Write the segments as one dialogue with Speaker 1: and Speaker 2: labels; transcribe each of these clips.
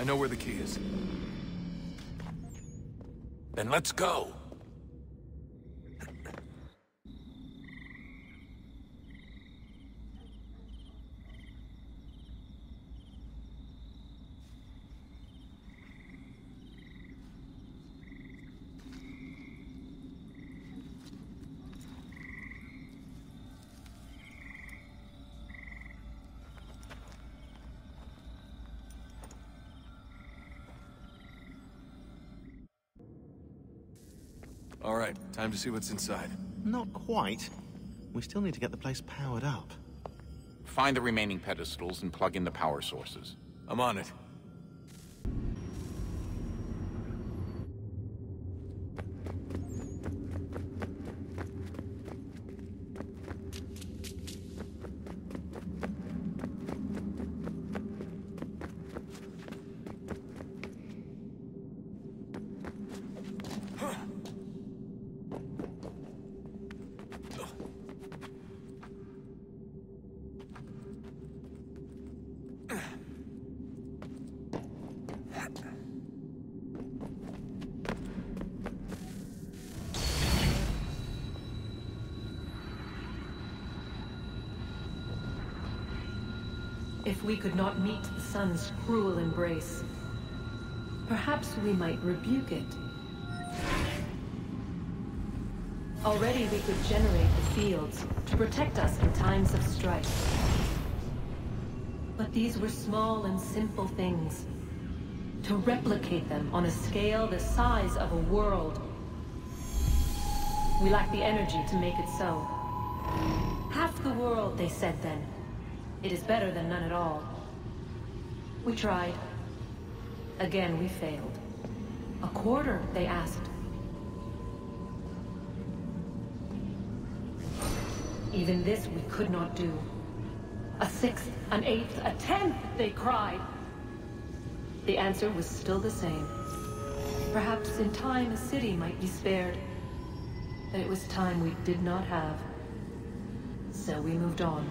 Speaker 1: I know where the key is. Then let's go! All right, time to see what's inside.
Speaker 2: Not quite. We still need to get the place powered up.
Speaker 3: Find the remaining pedestals and plug in the power sources.
Speaker 1: I'm on it.
Speaker 4: If we could not meet the sun's cruel embrace, perhaps we might rebuke it. Already we could generate the fields to protect us in times of strife. But these were small and simple things. To replicate them on a scale the size of a world, we lack the energy to make it so. Half the world, they said then. It is better than none at all. We tried. Again, we failed. A quarter, they asked. Even this we could not do. A sixth, an eighth, a tenth, they cried. The answer was still the same. Perhaps in time a city might be spared. But it was time we did not have. So we moved on.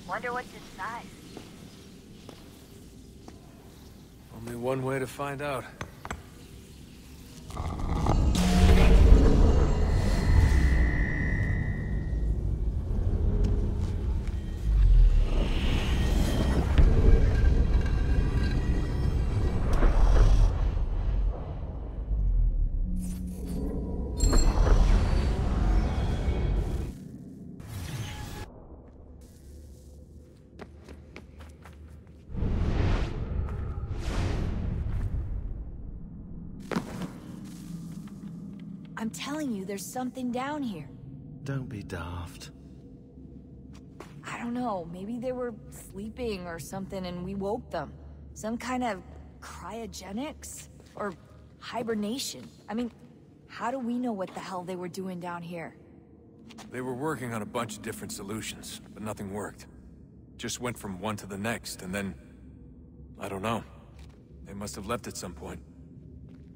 Speaker 5: Wonder what's inside.
Speaker 1: Only one way to find out.
Speaker 5: I'm telling you, there's something down here.
Speaker 2: Don't be daft.
Speaker 5: I don't know, maybe they were sleeping or something and we woke them. Some kind of cryogenics? Or hibernation. I mean, how do we know what the hell they were doing down here?
Speaker 1: They were working on a bunch of different solutions, but nothing worked. Just went from one to the next, and then... I don't know. They must have left at some point.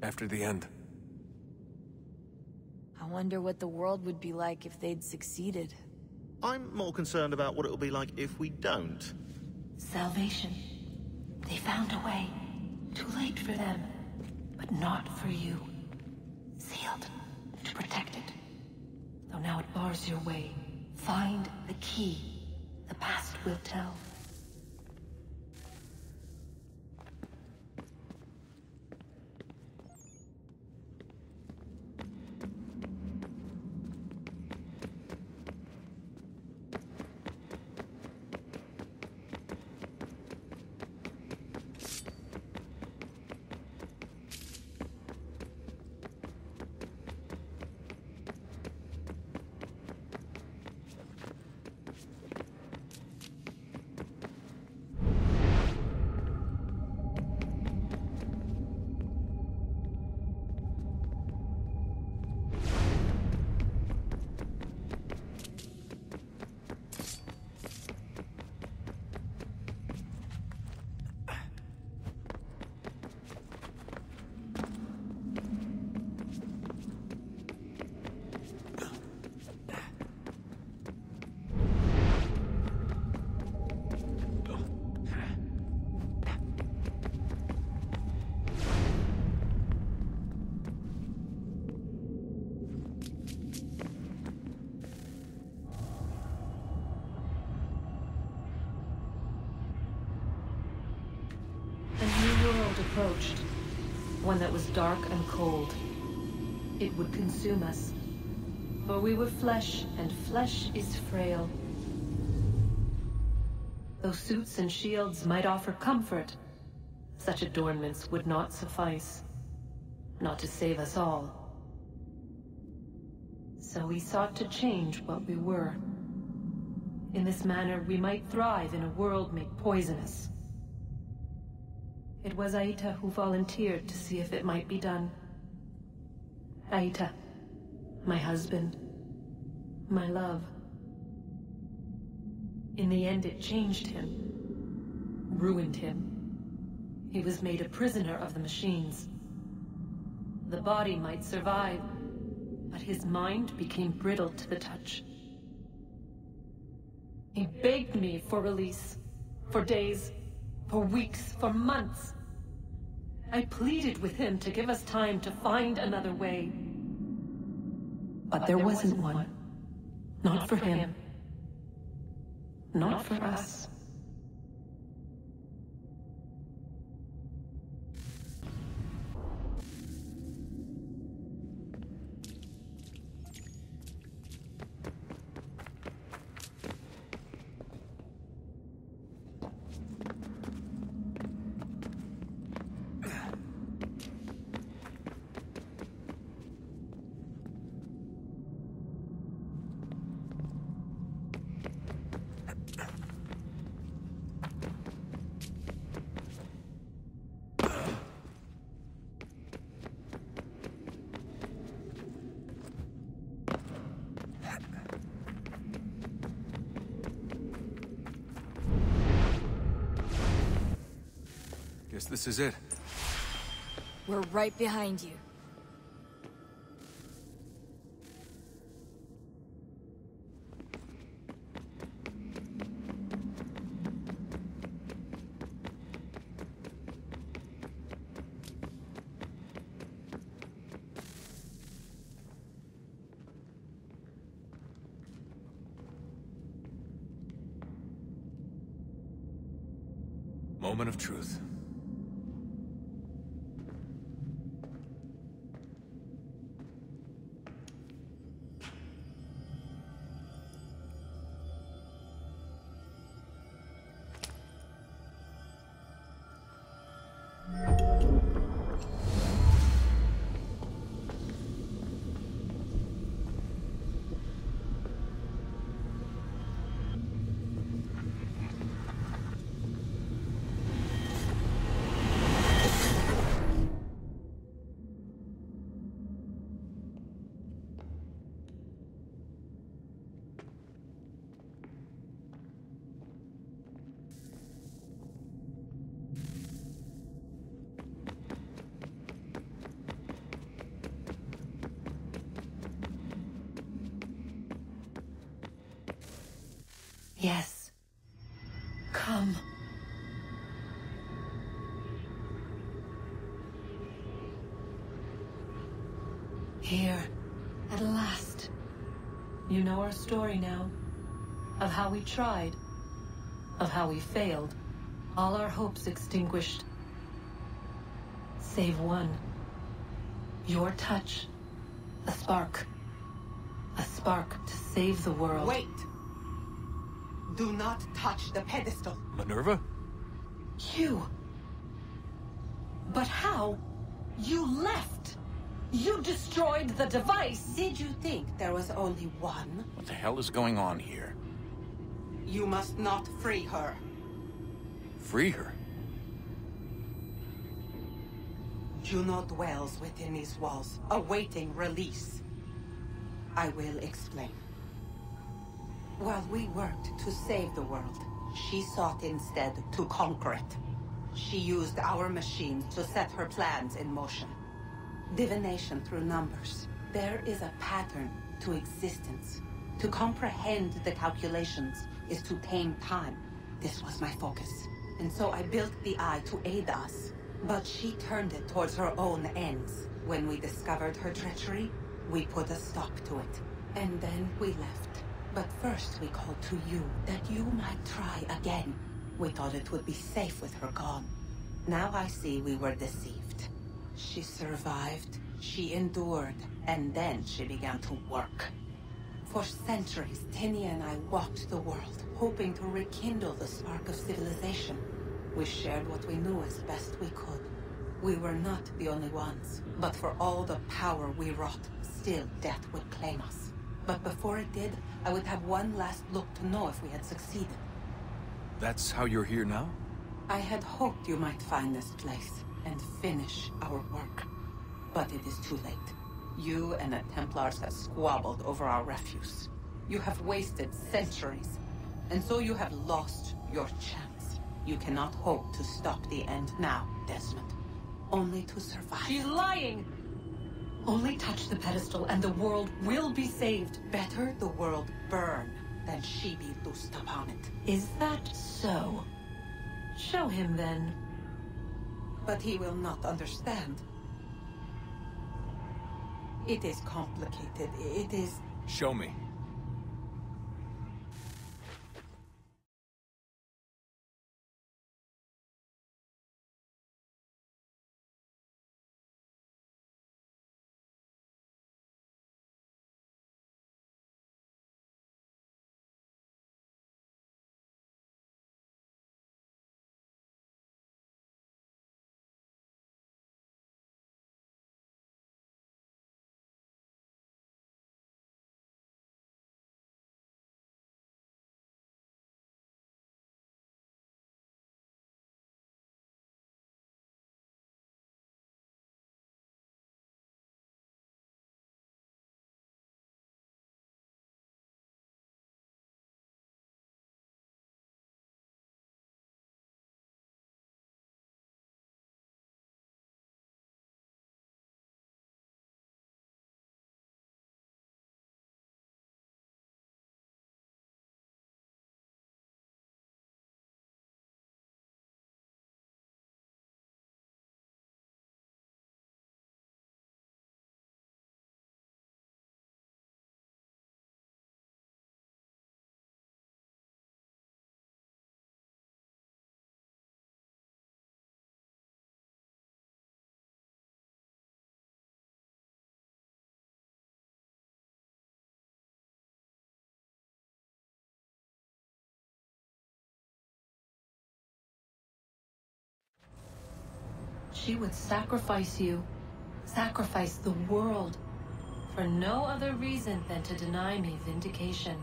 Speaker 1: After the end.
Speaker 5: I wonder what the world would be like if they'd succeeded.
Speaker 2: I'm more concerned about what it'll be like if we don't.
Speaker 4: Salvation. They found a way. Too late for them, but not for you. Sealed to protect it. Though now it bars your way. Find the key. The past will tell. approached. One that was dark and cold. It would consume us. For we were flesh, and flesh is frail. Though suits and shields might offer comfort, such adornments would not suffice. Not to save us all. So we sought to change what we were. In this manner, we might thrive in a world made poisonous. It was Aita who volunteered to see if it might be done. Aita, my husband, my love. In the end, it changed him, ruined him. He was made a prisoner of the machines. The body might survive, but his mind became brittle to the touch. He begged me for release, for days, for weeks, for months. I pleaded with him to give us time to find another way. But there wasn't one. Not for him. Not for us.
Speaker 1: Guess this is it.
Speaker 5: We're right behind you.
Speaker 1: Moment of truth.
Speaker 4: Yes. Come. Here, at last. You know our story now. Of how we tried. Of how we failed. All our hopes extinguished. Save one. Your touch. A spark. A spark to save the world.
Speaker 6: Wait! Do not touch the pedestal.
Speaker 1: Minerva?
Speaker 4: You. But how? You left. You destroyed the device.
Speaker 6: Did you think there was only one?
Speaker 3: What the hell is going on here?
Speaker 6: You must not free her.
Speaker 1: Free her?
Speaker 6: Juno dwells within these walls, awaiting release. I will explain. While we worked to save the world, she sought instead to conquer it. She used our machines to set her plans in motion. Divination through numbers. There is a pattern to existence. To comprehend the calculations is to tame time. This was my focus. And so I built the eye to aid us. But she turned it towards her own ends. When we discovered her treachery, we put a stop to it. And then we left. But first we called to you, that you might try again. We thought it would be safe with her gone. Now I see we were deceived. She survived, she endured, and then she began to work. For centuries, Tinia and I walked the world, hoping to rekindle the spark of civilization. We shared what we knew as best we could. We were not the only ones, but for all the power we wrought, still death would claim us. But before it did, I would have one last look to know if we had succeeded.
Speaker 1: That's how you're here now?
Speaker 6: I had hoped you might find this place and finish our work. But it is too late. You and the Templars have squabbled over our refuse. You have wasted centuries, and so you have lost your chance. You cannot hope to stop the end now, Desmond. Only to survive.
Speaker 4: She's lying! Only touch the pedestal and the world will be saved.
Speaker 6: Better the world burn than she be loosed upon it.
Speaker 4: Is that so? Show him then.
Speaker 6: But he will not understand. It is complicated. It is...
Speaker 1: Show me.
Speaker 4: She would sacrifice you, sacrifice the world, for no other reason than to deny me vindication.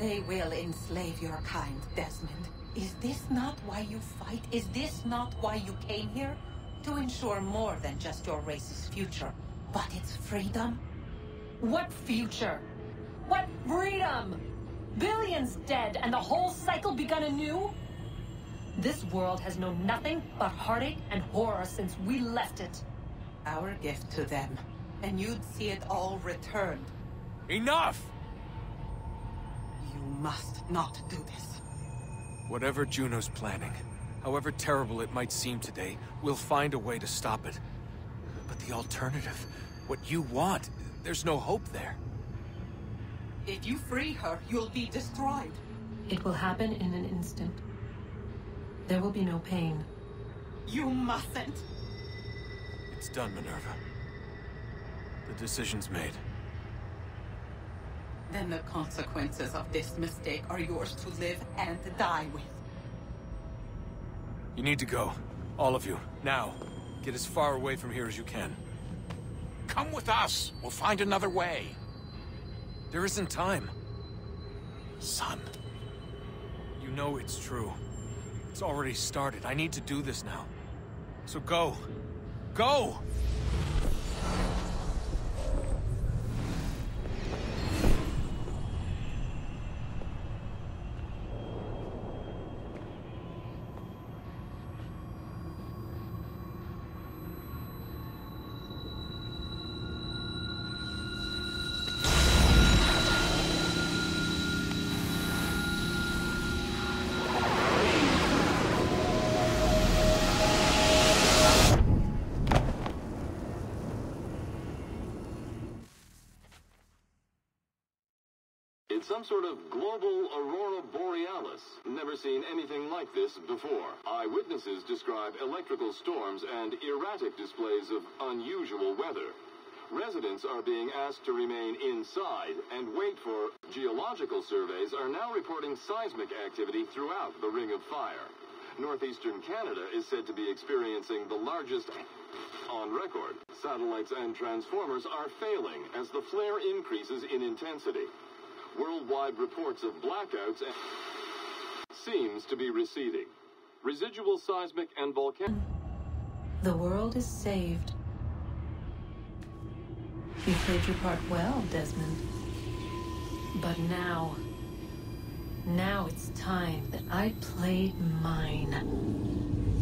Speaker 6: They will enslave your kind, Desmond. Is this not why you fight? Is this not why you came here? To ensure more than just your race's future, but its freedom?
Speaker 4: What future? What freedom? Billions dead and the whole cycle begun anew? This world has known nothing but heartache and horror since we left it.
Speaker 6: Our gift to them, and you'd see it all returned.
Speaker 1: Enough!
Speaker 6: You must not do this.
Speaker 1: Whatever Juno's planning, however terrible it might seem today, we'll find a way to stop it. But the alternative, what you want, there's no hope there.
Speaker 6: If you free her, you'll be destroyed.
Speaker 4: It will happen in an instant. There will be no pain.
Speaker 6: You mustn't.
Speaker 1: It's done, Minerva. The decision's made.
Speaker 6: Then the consequences of this mistake are yours to live and die with.
Speaker 1: You need to go. All of you. Now. Get as far away from here as you can.
Speaker 3: Come with us. We'll find another way.
Speaker 1: There isn't time.
Speaker 3: Son.
Speaker 1: You know it's true. It's already started. I need to do this now. So go. Go!
Speaker 7: some sort of global aurora borealis. Never seen anything like this before. Eyewitnesses describe electrical storms and erratic displays of unusual weather. Residents are being asked to remain inside and wait for... Geological surveys are now reporting seismic activity throughout the Ring of Fire. Northeastern Canada is said to be experiencing the largest on record. Satellites and transformers are failing as the flare increases in intensity. Worldwide reports of blackouts seems to be receding. Residual seismic and volcanic...
Speaker 4: The world is saved. You played your part well, Desmond. But now it's time that I played mine.